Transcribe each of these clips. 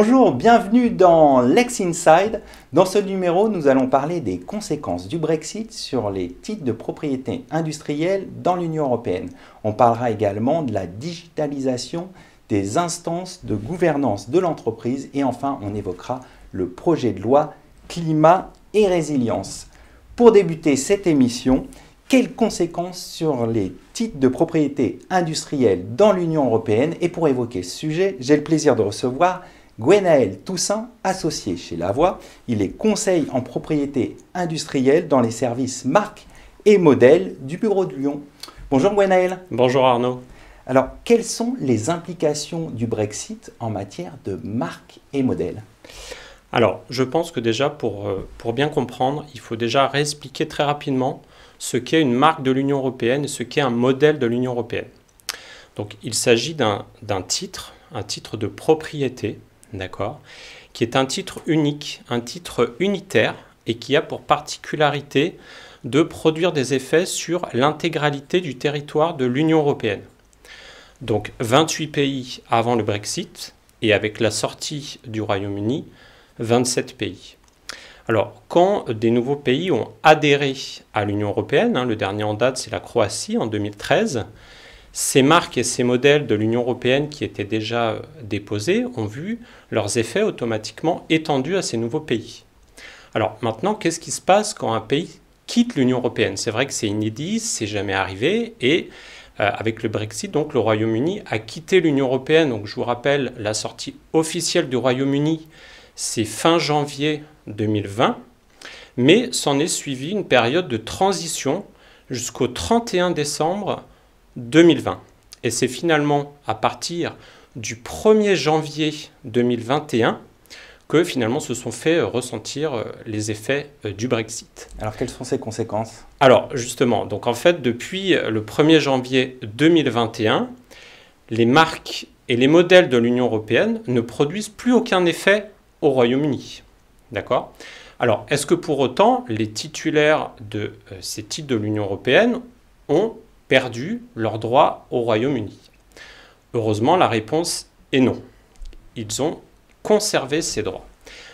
Bonjour, bienvenue dans Lex Inside. Dans ce numéro, nous allons parler des conséquences du Brexit sur les titres de propriété industrielle dans l'Union européenne. On parlera également de la digitalisation des instances de gouvernance de l'entreprise et enfin, on évoquera le projet de loi climat et résilience. Pour débuter cette émission, quelles conséquences sur les titres de propriété industrielle dans l'Union européenne? Et pour évoquer ce sujet, j'ai le plaisir de recevoir Gwenaël Toussaint, associé chez Lavoie. Il est conseil en propriété industrielle dans les services marques et modèles du bureau de Lyon. Bonjour Gwenaël. Bonjour Arnaud. Alors, quelles sont les implications du Brexit en matière de marques et modèles? Alors, je pense que déjà, pour bien comprendre, il faut déjà réexpliquer très rapidement ce qu'est une marque de l'Union européenne et ce qu'est un modèle de l'Union européenne. Donc, il s'agit d'un titre, un titre de propriété, d'accord, qui est un titre unique, un titre unitaire et qui a pour particularité de produire des effets sur l'intégralité du territoire de l'Union européenne. Donc 28 pays avant le Brexit et avec la sortie du Royaume-Uni, 27 pays. Alors quand des nouveaux pays ont adhéré à l'Union européenne, le dernier en date c'est la Croatie en 2013, ces marques et ces modèles de l'Union européenne qui étaient déjà déposés ont vu leurs effets automatiquement étendus à ces nouveaux pays. Alors maintenant, qu'est-ce qui se passe quand un pays quitte l'Union européenne? C'est vrai que c'est inédit, c'est jamais arrivé et avec le Brexit, donc le Royaume-Uni a quitté l'Union européenne. Donc je vous rappelle, la sortie officielle du Royaume-Uni, c'est fin janvier 2020, mais s'en est suivi une période de transition jusqu'au 31 décembre 2020. Et c'est finalement à partir du 1er janvier 2021 que finalement se sont fait ressentir les effets du Brexit. Alors, quelles sont ces conséquences? Alors, justement, donc en fait, depuis le 1er janvier 2021, les marques et les modèles de l'Union européenne ne produisent plus aucun effet au Royaume-Uni. D'accord? Alors, est-ce que pour autant, les titulaires de ces titres de l'Union européenne ont perdu leurs droits au Royaume-Uni? Heureusement, la réponse est non. Ils ont conservé ces droits.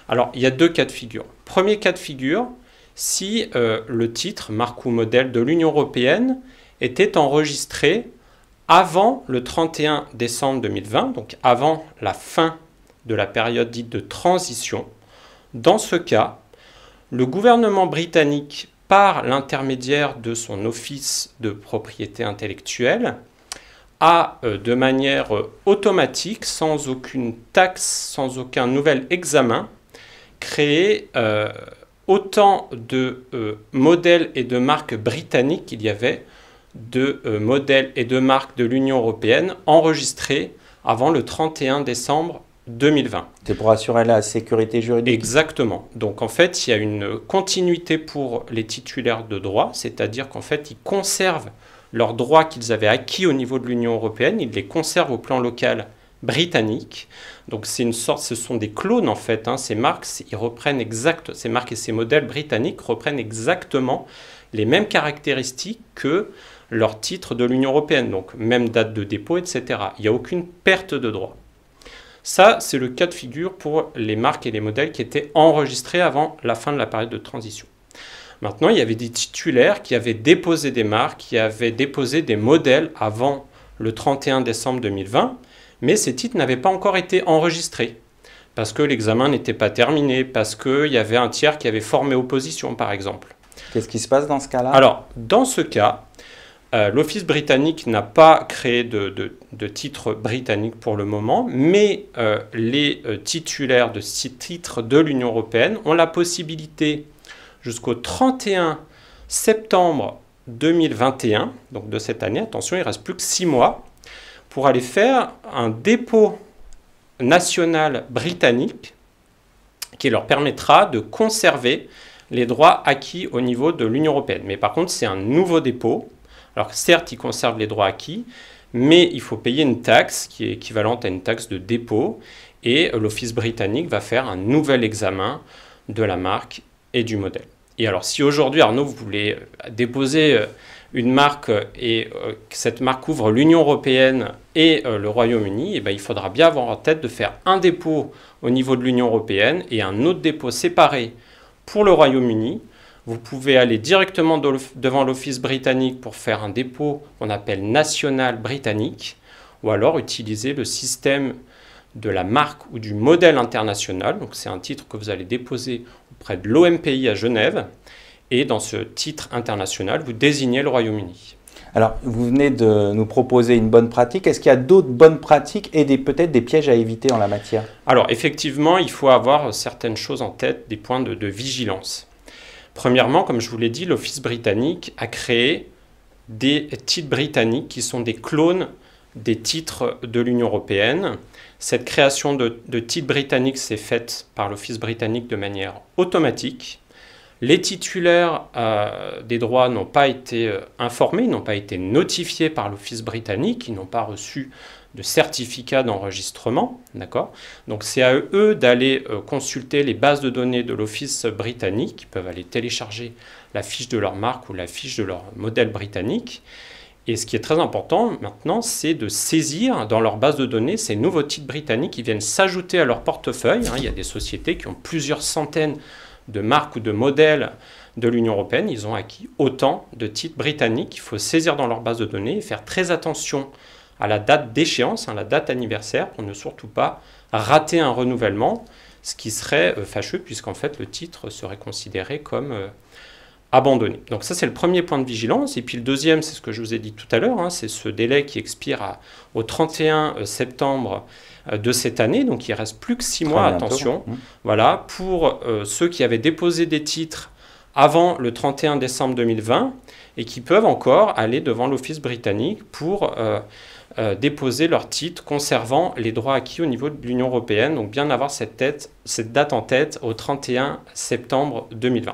Alors, il y a deux cas de figure. Premier cas de figure, si le titre, marque ou modèle de l'Union européenne était enregistré avant le 31 décembre 2020, donc avant la fin de la période dite de transition. Dans ce cas, le gouvernement britannique, par l'intermédiaire de son office de propriété intellectuelle, a de manière automatique, sans aucune taxe, sans aucun nouvel examen, créé autant de modèles et de marques britanniques qu'il y avait de modèles et de marques de l'Union européenne enregistrés avant le 31 décembre 2020. C'est pour assurer la sécurité juridique? Exactement. Donc en fait, il y a une continuité pour les titulaires de droits, c'est-à-dire qu'en fait, ils conservent leurs droits qu'ils avaient acquis au niveau de l'Union européenne, ils les conservent au plan local britannique. Donc c'est une sorte, ce sont des clones en fait. Ces marques, ces marques et ces modèles britanniques reprennent exactement les mêmes caractéristiques que leurs titres de l'Union européenne. Donc même date de dépôt, etc. Il n'y a aucune perte de droit. Ça, c'est le cas de figure pour les marques et les modèles qui étaient enregistrés avant la fin de la période de transition. Maintenant, il y avait des titulaires qui avaient déposé des marques, qui avaient déposé des modèles avant le 31 décembre 2020, mais ces titres n'avaient pas encore été enregistrés parce que l'examen n'était pas terminé, parce qu'il y avait un tiers qui avait formé opposition, par exemple. Qu'est-ce qui se passe dans ce cas-là? Alors, dans ce cas, l'Office britannique n'a pas créé de titre britannique pour le moment, mais les titulaires de ces titres de l'Union européenne ont la possibilité jusqu'au 31 septembre 2021, donc de cette année, attention, il ne reste plus que 6 mois, pour aller faire un dépôt national britannique qui leur permettra de conserver les droits acquis au niveau de l'Union européenne. Mais par contre, c'est un nouveau dépôt. Alors certes, ils conservent les droits acquis, mais il faut payer une taxe qui est équivalente à une taxe de dépôt et l'Office britannique va faire un nouvel examen de la marque et du modèle. Et alors, si aujourd'hui, Arnaud, vous voulez déposer une marque et que cette marque couvre l'Union européenne et le Royaume-Uni, eh bien, il faudra bien avoir en tête de faire un dépôt au niveau de l'Union européenne et un autre dépôt séparé pour le Royaume-Uni. Vous pouvez aller directement devant l'Office britannique pour faire un dépôt qu'on appelle national britannique, ou alors utiliser le système de la marque ou du modèle international. Donc c'est un titre que vous allez déposer auprès de l'OMPI à Genève. Et dans ce titre international, vous désignez le Royaume-Uni. Alors, vous venez de nous proposer une bonne pratique. Est-ce qu'il y a d'autres bonnes pratiques et peut-être des pièges à éviter en la matière? Alors, effectivement, il faut avoir certaines choses en tête, des points de vigilance. Premièrement, comme je vous l'ai dit, l'Office britannique a créé des titres britanniques qui sont des clones des titres de l'Union européenne. Cette création de titres britanniques s'est faite par l'Office britannique de manière automatique. Les titulaires des droits n'ont pas été informés, n'ont pas été notifiés par l'Office britannique, ils n'ont pas reçu de certificat d'enregistrement, d'accord? Donc c'est à eux d'aller consulter les bases de données de l'Office britannique, ils peuvent aller télécharger la fiche de leur marque ou la fiche de leur modèle britannique. Et ce qui est très important maintenant, c'est de saisir dans leur base de données ces nouveaux titres britanniques qui viennent s'ajouter à leur portefeuille. Il y a des sociétés qui ont plusieurs centaines de marques ou de modèles de l'Union européenne. Ils ont acquis autant de titres britanniques qu'il faut saisir dans leur base de données et faire très attention à la date d'échéance, la date anniversaire, pour ne surtout pas rater un renouvellement, ce qui serait fâcheux puisqu'en fait le titre serait considéré comme abandonné. Donc ça c'est le premier point de vigilance. Et puis le deuxième, c'est ce que je vous ai dit tout à l'heure, c'est ce délai qui expire au 31 septembre de cette année, donc il ne reste plus que 6 mois, attention. Voilà, pour ceux qui avaient déposé des titres avant le 31 décembre 2020 et qui peuvent encore aller devant l'Office britannique pour déposer leurs titres conservant les droits acquis au niveau de l'Union européenne, donc bien avoir cette date en tête au 31 septembre 2020.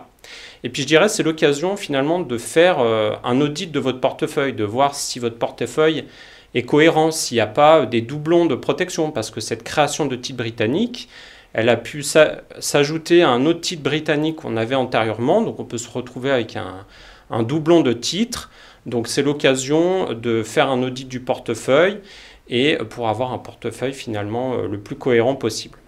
Et puis je dirais c'est l'occasion finalement de faire un audit de votre portefeuille, de voir si votre portefeuille est cohérent, s'il n'y a pas des doublons de protection, parce que cette création de titre britannique, elle a pu s'ajouter à un autre titre britannique qu'on avait antérieurement, donc on peut se retrouver avec un doublon de titres. Donc c'est l'occasion de faire un audit du portefeuille et pour avoir un portefeuille finalement le plus cohérent possible.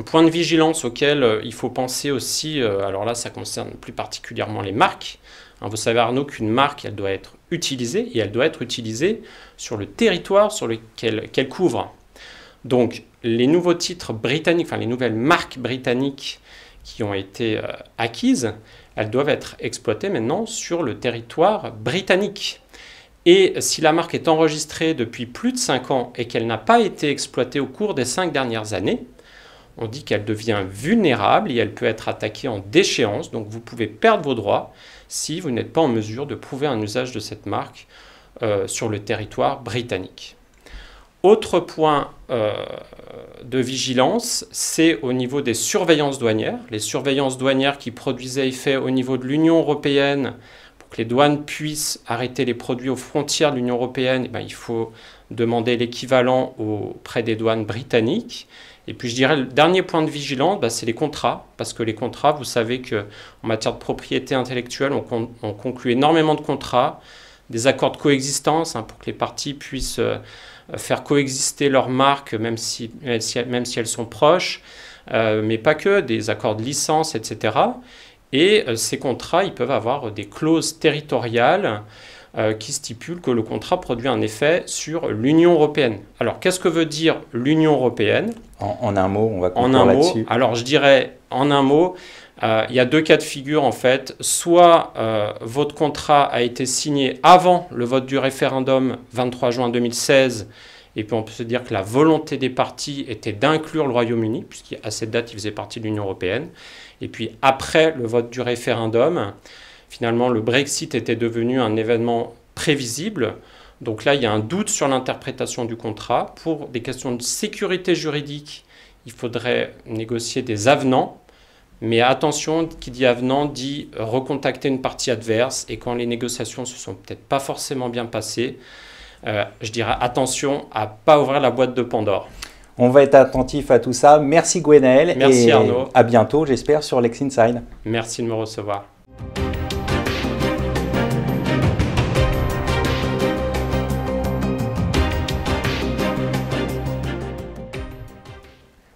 Point de vigilance auquel il faut penser aussi, alors là ça concerne plus particulièrement les marques. Vous savez Arnaud qu'une marque elle doit être utilisée et elle doit être utilisée sur le territoire sur lequel qu'elle couvre. Donc les nouveaux titres britanniques, enfin les nouvelles marques britanniques qui ont été acquises, elles doivent être exploitées maintenant sur le territoire britannique. Et si la marque est enregistrée depuis plus de 5 ans et qu'elle n'a pas été exploitée au cours des 5 dernières années, on dit qu'elle devient vulnérable et elle peut être attaquée en déchéance. Donc vous pouvez perdre vos droits si vous n'êtes pas en mesure de prouver un usage de cette marque sur le territoire britannique. Autre point de vigilance, c'est au niveau des surveillances douanières. Les surveillances douanières qui produisaient effet au niveau de l'Union européenne, pour que les douanes puissent arrêter les produits aux frontières de l'Union européenne, il faut demander l'équivalent auprès des douanes britanniques. Et puis je dirais le dernier point de vigilance, c'est les contrats, parce que les contrats, vous savez qu'en matière de propriété intellectuelle, on conclut énormément de contrats, des accords de coexistence pour que les parties puissent faire coexister leurs marques, même si elles sont proches, mais pas que, des accords de licence, etc. Et ces contrats, ils peuvent avoir des clauses territoriales qui stipulent que le contrat produit un effet sur l'Union européenne. Alors, qu'est-ce que veut dire l'Union européenne? En un mot, on va conclure là-dessus. Alors, je dirais en un mot, il y a deux cas de figure en fait. Soit votre contrat a été signé avant le vote du référendum 23 juin 2016, et puis on peut se dire que la volonté des parties était d'inclure le Royaume-Uni, puisqu'à cette date, il faisait partie de l'Union européenne. Et puis après le vote du référendum, finalement, le Brexit était devenu un événement prévisible. Donc là, il y a un doute sur l'interprétation du contrat. Pour des questions de sécurité juridique, il faudrait négocier des avenants. Mais attention, qui dit avenant dit recontacter une partie adverse. Et quand les négociations ne se sont peut-être pas forcément bien passées, je dirais attention à ne pas ouvrir la boîte de Pandore. On va être attentif à tout ça. Merci Gwenaël. Merci et Arnaud. À bientôt, j'espère, sur Lex Inside. Merci de me recevoir.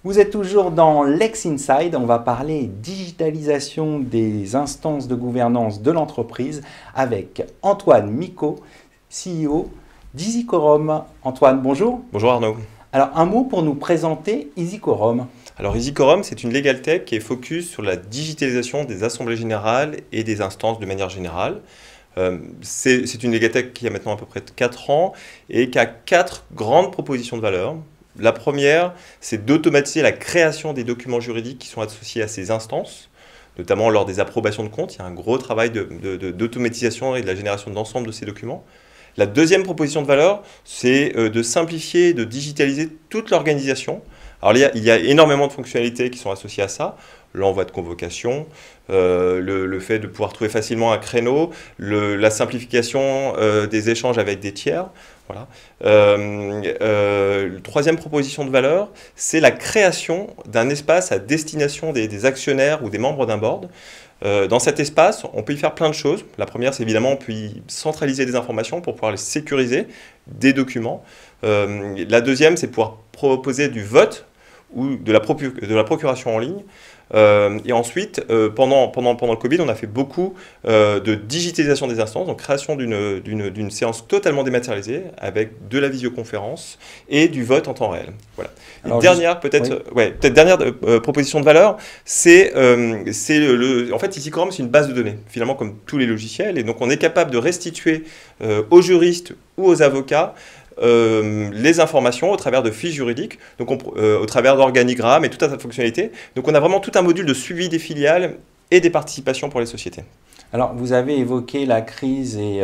Vous êtes toujours dans Lex Inside, on va parler digitalisation des instances de gouvernance de l'entreprise avec Antoine Micot, CEO d'EasyQuorum. Antoine, bonjour. Bonjour Arnaud. Alors un mot pour nous présenter EasyQuorum. Alors EasyQuorum, c'est une legal tech qui est focus sur la digitalisation des assemblées générales et des instances de manière générale. C'est une legal tech qui a maintenant à peu près 4 ans et qui a 4 grandes propositions de valeur. La première, c'est d'automatiser la création des documents juridiques qui sont associés à ces instances, notamment lors des approbations de comptes. Il y a un gros travail d'automatisation et de la génération de l'ensemble de ces documents. La deuxième proposition de valeur, c'est de simplifier et de digitaliser toute l'organisation. Alors il y a énormément de fonctionnalités qui sont associées à ça. L'envoi de convocation, le fait de pouvoir trouver facilement un créneau, la simplification des échanges avec des tiers. Voilà. Troisième proposition de valeur, c'est la création d'un espace à destination des actionnaires ou des membres d'un board. Dans cet espace, on peut y faire plein de choses. La première, c'est évidemment, on peut y centraliser des informations pour pouvoir les sécuriser, des documents. La deuxième, c'est pouvoir proposer du vote ou de la procuration en ligne. Et ensuite, pendant le Covid, on a fait beaucoup de digitalisation des instances, donc création d'une séance totalement dématérialisée avec de la visioconférence et du vote en temps réel. Voilà. Dernière proposition de valeur, c'est en fait EasyQuorum, c'est une base de données, finalement comme tous les logiciels, et donc on est capable de restituer aux juristes ou aux avocats les informations au travers de fiches juridiques, donc au travers d'organigrammes et tout un tas de fonctionnalités. Donc on a vraiment tout un module de suivi des filiales et des participations pour les sociétés. Alors vous avez évoqué la crise et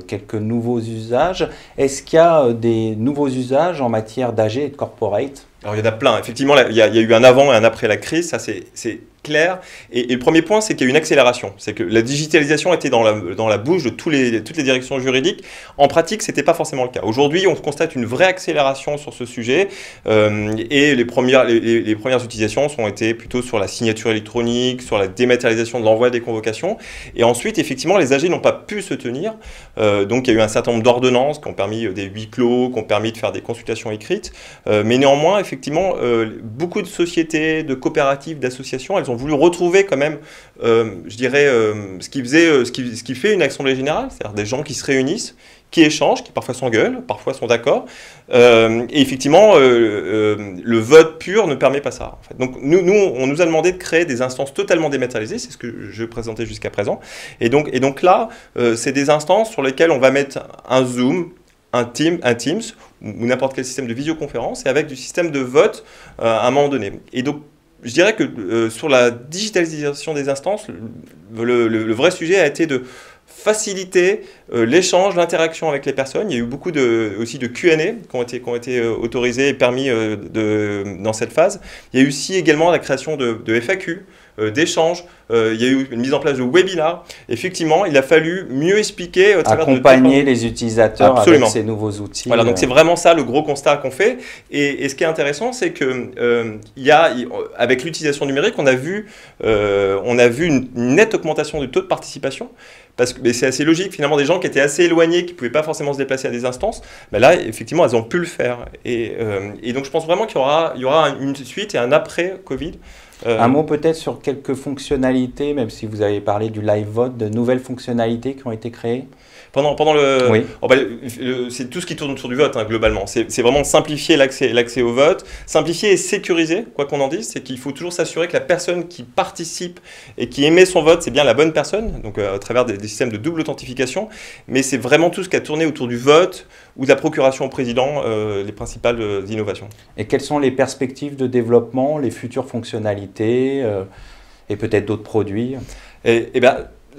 quelques nouveaux usages. Est-ce qu'il y a des nouveaux usages en matière d'AG et de corporate? Alors il y en a plein. Effectivement, il y a eu un avant et un après la crise, ça c'est clair. Et le premier point, c'est qu'il y a eu une accélération. C'est que la digitalisation était dans la bouche de toutes les directions juridiques. En pratique, ce n'était pas forcément le cas. Aujourd'hui, on constate une vraie accélération sur ce sujet. Et les premières utilisations ont été plutôt sur la signature électronique, sur la dématérialisation de l'envoi des convocations. Et ensuite, effectivement, les AG n'ont pas pu se tenir. Donc, il y a eu un certain nombre d'ordonnances qui ont permis des huis clos, qui ont permis de faire des consultations écrites. Mais néanmoins, effectivement, beaucoup de sociétés, de coopératives, d'associations, elles ont voulu retrouver quand même, je dirais, ce qui fait une assemblée générale, c'est-à-dire des gens qui se réunissent, qui échangent, qui parfois s'engueulent, parfois sont d'accord. Et effectivement, le vote pur ne permet pas ça. En fait. Donc nous, on nous a demandé de créer des instances totalement dématérialisées, c'est ce que je présentais jusqu'à présent. Et donc là, c'est des instances sur lesquelles on va mettre un Zoom, un Teams ou n'importe quel système de visioconférence et avec du système de vote à un moment donné. Et donc, je dirais que sur la digitalisation des instances, le vrai sujet a été de faciliter l'échange, l'interaction avec les personnes. Il y a eu beaucoup aussi de Q&A qui ont été autorisés et permis dans cette phase. Il y a eu aussi également la création de FAQ, d'échanges. Il y a eu une mise en place de webinars. Effectivement, il a fallu mieux expliquer accompagner les utilisateurs avec ces nouveaux outils. Voilà, donc c'est vraiment ça le gros constat qu'on fait. Et ce qui est intéressant, c'est que avec l'utilisation numérique, on a vu une nette augmentation du taux de participation. Parce que c'est assez logique, finalement, des gens qui étaient assez éloignés, qui ne pouvaient pas forcément se déplacer à des instances, ben là, effectivement, elles ont pu le faire. Et donc, je pense vraiment qu'il y aura une suite et un après-Covid. Un mot peut-être sur quelques fonctionnalités, même si vous avez parlé du live vote, de nouvelles fonctionnalités qui ont été créées. Pendant le... Oui. C'est tout ce qui tourne autour du vote, hein, globalement. C'est vraiment simplifier l'accès au vote, simplifier et sécuriser, quoi qu'on en dise. C'est qu'il faut toujours s'assurer que la personne qui participe et qui émet son vote, c'est bien la bonne personne, donc à travers des systèmes de double authentification. Mais c'est vraiment tout ce qui a tourné autour du vote ou de la procuration au président, les principales innovations. Et quelles sont les perspectives de développement, les futures fonctionnalités et peut-être d'autres produits?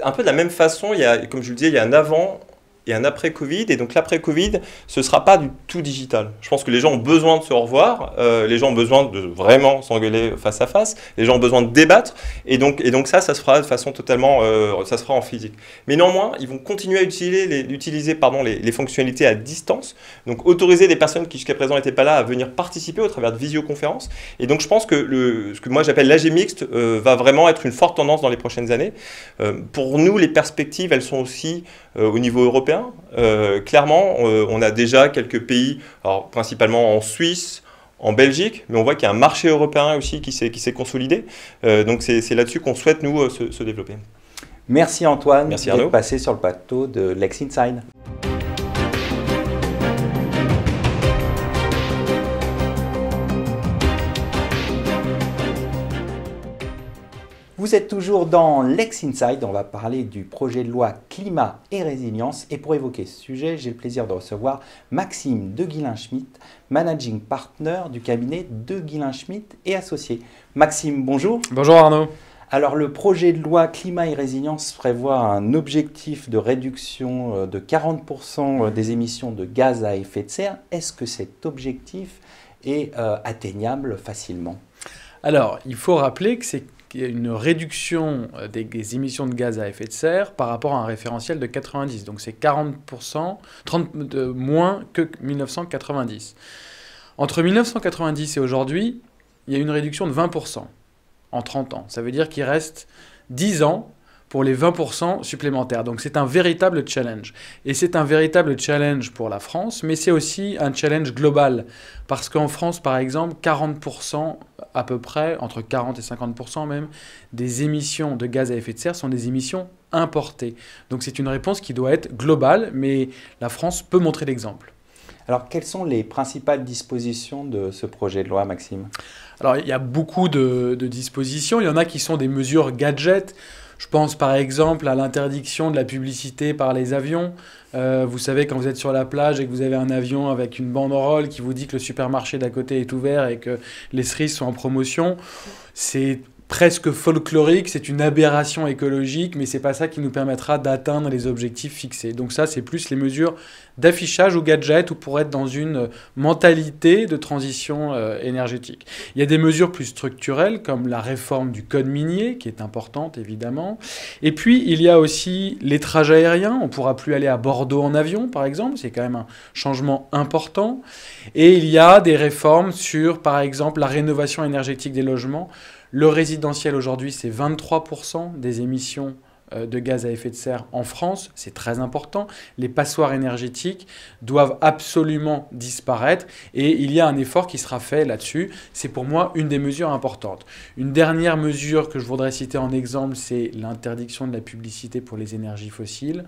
Un peu de la même façon, comme je le disais, il y a un avant et un après-Covid. Et donc l'après-Covid, ce ne sera pas du tout digital. Je pense que les gens ont besoin de se revoir, les gens ont besoin de vraiment s'engueuler face à face, les gens ont besoin de débattre. Et donc ça se fera de façon totalement, ça se fera en physique. Mais néanmoins, ils vont continuer à utiliser les fonctionnalités à distance. Donc autoriser des personnes qui jusqu'à présent n'étaient pas là à venir participer au travers de visioconférences. Et donc je pense que ce que moi j'appelle l'AG mixte va vraiment être une forte tendance dans les prochaines années. Pour nous, les perspectives, elles sont aussi au niveau européen. Clairement, on a déjà quelques pays, alors principalement en Suisse, en Belgique, mais on voit qu'il y a un marché européen aussi qui s'est consolidé. Donc c'est là-dessus qu'on souhaite, nous, se développer. Merci Antoine d'être passé sur le plateau de Lex Inside. Vous êtes toujours dans Lex Inside, on va parler du projet de loi climat et résilience. Et pour évoquer ce sujet, j'ai le plaisir de recevoir Maxime de Guilin-Schmitt, Managing Partner du cabinet de Guilin-Schmitt et Associés. Maxime, bonjour. Bonjour Arnaud. Alors le projet de loi climat et résilience prévoit un objectif de réduction de 40% des émissions de gaz à effet de serre. Est-ce que cet objectif est atteignable facilement? Alors, il faut rappeler que c'est une réduction des émissions de gaz à effet de serre par rapport à un référentiel de 90. Donc c'est 40%, 30 de moins que 1990. Entre 1990 et aujourd'hui, il y a une réduction de 20% en 30 ans. Ça veut dire qu'il reste 10 ans pour les 20% supplémentaires. Donc c'est un véritable challenge. Et c'est un véritable challenge pour la France, mais c'est aussi un challenge global. Parce qu'en France, par exemple, 40% à peu près, entre 40 et 50% même, des émissions de gaz à effet de serre sont des émissions importées. Donc c'est une réponse qui doit être globale, mais la France peut montrer l'exemple. Alors, quelles sont les principales dispositions de ce projet de loi, Maxime? Alors, il y a beaucoup de dispositions. Il y en a qui sont des mesures gadgets. Je pense par exemple à l'interdiction de la publicité par les avions. Vous savez, quand vous êtes sur la plage et que vous avez un avion avec une banderole qui vous dit que le supermarché d'à côté est ouvert et que les cerises sont en promotion, c'est presque folklorique, c'est une aberration écologique, mais c'est pas ça qui nous permettra d'atteindre les objectifs fixés. Donc ça, c'est plus les mesures d'affichage ou gadget ou pour être dans une mentalité de transition énergétique. Il y a des mesures plus structurelles comme la réforme du code minier, qui est importante évidemment. Et puis, il y a aussi les trajets aériens. On ne pourra plus aller à Bordeaux en avion, par exemple. C'est quand même un changement important. Et il y a des réformes sur, par exemple, la rénovation énergétique des logements. Le résidentiel aujourd'hui, c'est 23% des émissions de gaz à effet de serre en France. C'est très important. Les passoires énergétiques doivent absolument disparaître et il y a un effort qui sera fait là-dessus. C'est pour moi une des mesures importantes. Une dernière mesure que je voudrais citer en exemple, c'est l'interdiction de la publicité pour les énergies fossiles.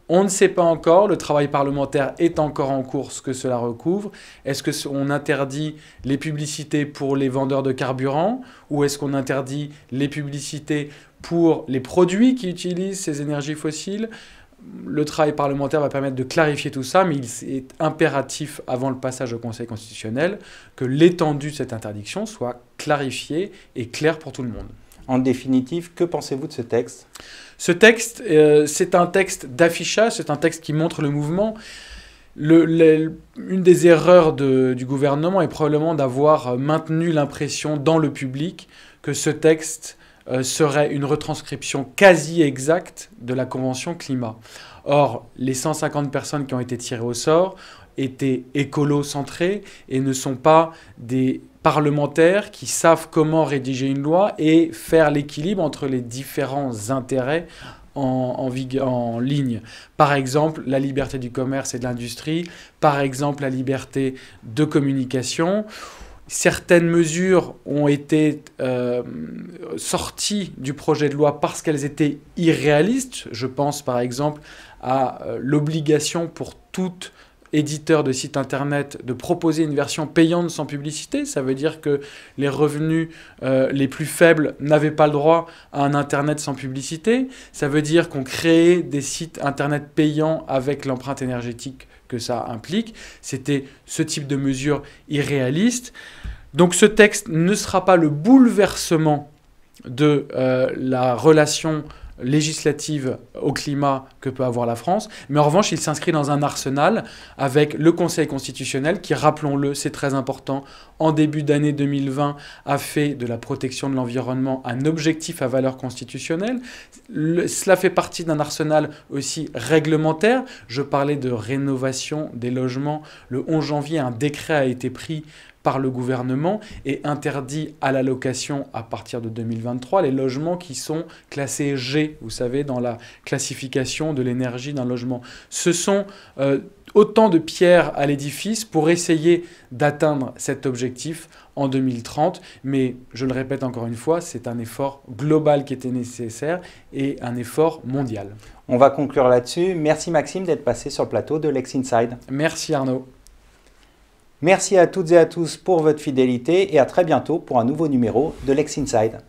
On ne sait pas encore, le travail parlementaire est encore en cours, ce que cela recouvre. Est-ce qu'on interdit les publicités pour les vendeurs de carburant ou est-ce qu'on interdit les publicités pour les produits qui utilisent ces énergies fossiles? Le travail parlementaire va permettre de clarifier tout ça, mais il est impératif, avant le passage au Conseil constitutionnel, que l'étendue de cette interdiction soit clarifiée et claire pour tout le monde. En définitive, que pensez-vous de ce texte? Ce texte, c'est un texte d'affichage, c'est un texte qui montre le mouvement. Une des erreurs du gouvernement est probablement d'avoir maintenu l'impression dans le public que ce texte serait une retranscription quasi exacte de la Convention climat. Or, les 150 personnes qui ont été tirées au sort étaient écolo-centrées et ne sont pas des parlementaires qui savent comment rédiger une loi et faire l'équilibre entre les différents intérêts en ligne. Par exemple, la liberté du commerce et de l'industrie. Par exemple, la liberté de communication. Certaines mesures ont été sorties du projet de loi parce qu'elles étaient irréalistes. Je pense par exemple à l'obligation pour toute éditeur de site internet de proposer une version payante sans publicité. Ça veut dire que les revenus les plus faibles n'avaient pas le droit à un internet sans publicité. Ça veut dire qu'on créait des sites internet payants avec l'empreinte énergétique que ça implique. C'était ce type de mesure irréaliste. Donc ce texte ne sera pas le bouleversement de la relation législative au climat que peut avoir la France, mais en revanche, il s'inscrit dans un arsenal avec le Conseil constitutionnel qui, rappelons-le, c'est très important, en début d'année 2020, a fait de la protection de l'environnement un objectif à valeur constitutionnelle. Cela fait partie d'un arsenal aussi réglementaire. Je parlais de rénovation des logements. Le 11 janvier, un décret a été pris par le gouvernement et interdit à la location à partir de 2023 les logements qui sont classés G, vous savez, dans la classification de l'énergie d'un logement. Ce sont autant de pierres à l'édifice pour essayer d'atteindre cet objectif en 2030. Mais je le répète encore une fois, c'est un effort global qui était nécessaire et un effort mondial. On va conclure là-dessus. Merci Maxime d'être passé sur le plateau de Lex Inside. Merci Arnaud. Merci à toutes et à tous pour votre fidélité et à très bientôt pour un nouveau numéro de Lex Inside.